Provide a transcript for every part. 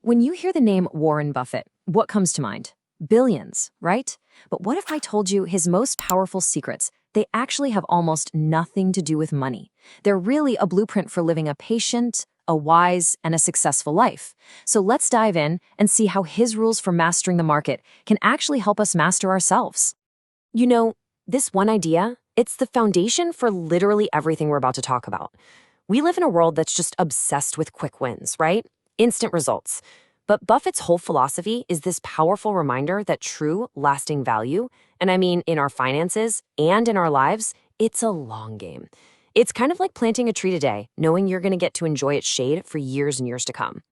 When you hear the name Warren Buffett, what comes to mind? Billions, right? But what if I told you his most powerful secrets, they actually have almost nothing to do with money? They're really a blueprint for living a patient, a wise, and a successful life. So let's dive in and see how his rules for mastering the market can actually help us master ourselves. You know, this one idea, it's the foundation for literally everything we're about to talk about. We live in a world that's just obsessed with quick wins, right? Instant results. But Buffett's whole philosophy is this powerful reminder that true, lasting value, and I mean in our finances and in our lives, it's a long game. It's kind of like planting a tree today, knowing you're going to get to enjoy its shade for years and years to come.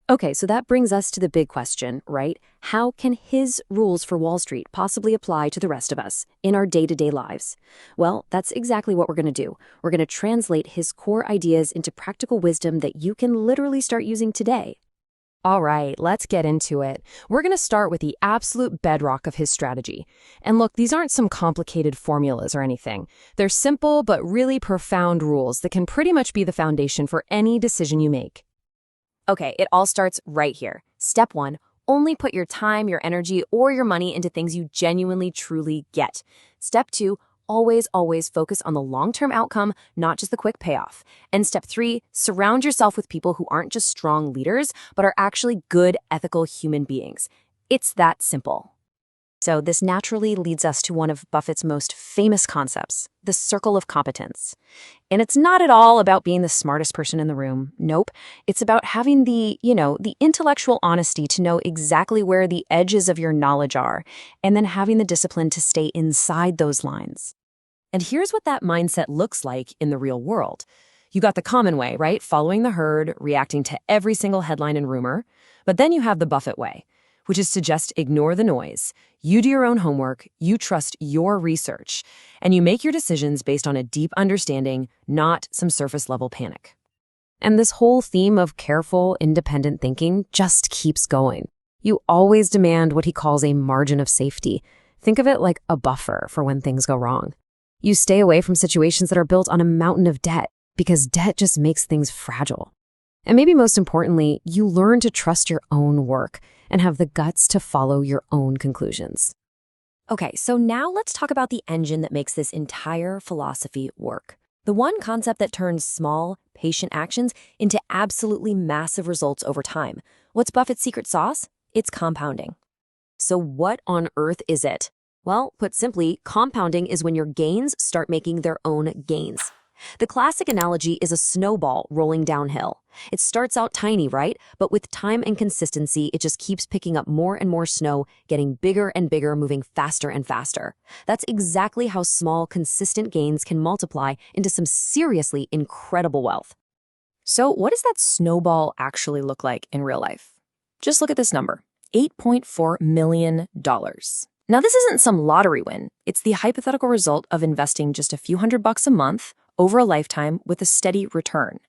Okay, so that brings us to the big question, right? How can his rules for Wall Street possibly apply to the rest of us in our day-to-day lives? Well, that's exactly what we're going to do. We're going to translate his core ideas into practical wisdom that you can literally start using today. All right, let's get into it. We're going to start with the absolute bedrock of his strategy. And look, these aren't some complicated formulas or anything. They're simple but really profound rules that can pretty much be the foundation for any decision you make. Okay, it all starts right here. Step 1, only put your time, your energy, or your money into things you genuinely, truly get. Step 2, always focus on the long-term outcome, not just the quick payoff. And step 3, surround yourself with people who aren't just strong leaders, but are actually good, ethical human beings. It's that simple. So this naturally leads us to one of Buffett's most famous concepts, the circle of competence. And it's not at all about being the smartest person in the room. Nope. It's about having the intellectual honesty to know exactly where the edges of your knowledge are, and then having the discipline to stay inside those lines. And here's what that mindset looks like in the real world. You got the common way, right? Following the herd, reacting to every single headline and rumor. But then you have the Buffett way, which is to just ignore the noise. You do your own homework, you trust your research, and you make your decisions based on a deep understanding, not some surface-level panic. And this whole theme of careful, independent thinking just keeps going. You always demand what he calls a margin of safety. Think of it like a buffer for when things go wrong. You stay away from situations that are built on a mountain of debt, because debt just makes things fragile. And maybe most importantly, you learn to trust your own work and have the guts to follow your own conclusions. Okay, so now let's talk about the engine that makes this entire philosophy work. The one concept that turns small, patient actions into absolutely massive results over time. What's Buffett's secret sauce? It's compounding. So what on earth is it? Well, put simply, compounding is when your gains start making their own gains. The classic analogy is a snowball rolling downhill. It starts out tiny, right? But with time and consistency, it just keeps picking up more and more snow, getting bigger and bigger, moving faster and faster. That's exactly how small, consistent gains can multiply into some seriously incredible wealth. So what does that snowball actually look like in real life? Just look at this number, $8.4 million. Now, this isn't some lottery win. It's the hypothetical result of investing just a few $100 a month over a lifetime with a steady return.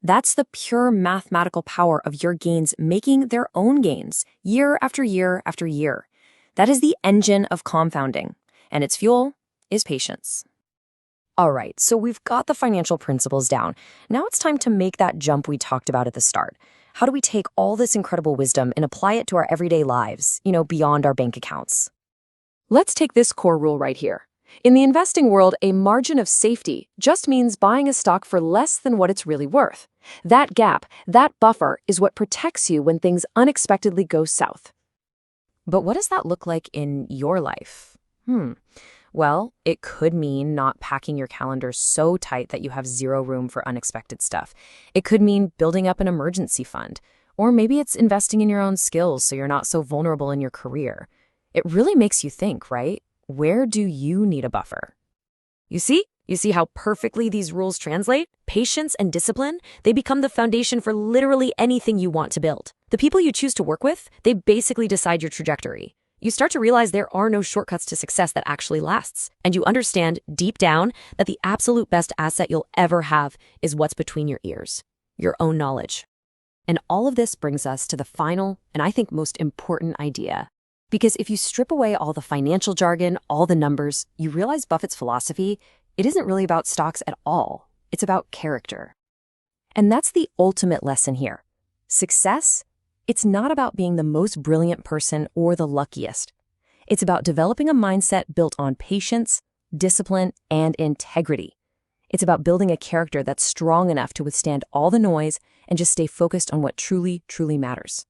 That's the pure mathematical power of your gains making their own gains year after year after year. That is the engine of compounding, and its fuel is patience. All right, so we've got the financial principles down. Now it's time to make that jump we talked about at the start. How do we take all this incredible wisdom and apply it to our everyday lives, beyond our bank accounts? Let's take this core rule right here. In the investing world, a margin of safety just means buying a stock for less than what it's really worth. That gap, that buffer, is what protects you when things unexpectedly go south. But what does that look like in your life? Well, it could mean not packing your calendar so tight that you have zero room for unexpected stuff. It could mean building up an emergency fund. Or maybe it's investing in your own skills so you're not so vulnerable in your career. It really makes you think, right? Where do you need a buffer? You see how perfectly these rules translate? Patience and discipline, they become the foundation for literally anything you want to build. The people you choose to work with, they basically decide your trajectory. You start to realize there are no shortcuts to success that actually lasts. And you understand deep down that the absolute best asset you'll ever have is what's between your ears, your own knowledge. And all of this brings us to the final, and I think most important idea. Because if you strip away all the financial jargon, all the numbers, you realize Buffett's philosophy, it isn't really about stocks at all. It's about character. And that's the ultimate lesson here. Success, it's not about being the most brilliant person or the luckiest. It's about developing a mindset built on patience, discipline, and integrity. It's about building a character that's strong enough to withstand all the noise and just stay focused on what truly, truly matters.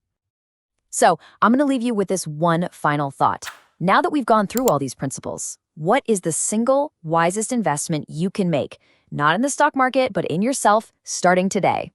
So, I'm going to leave you with this one final thought. Now that we've gone through all these principles, what is the single wisest investment you can make? Not in the stock market, but in yourself, starting today.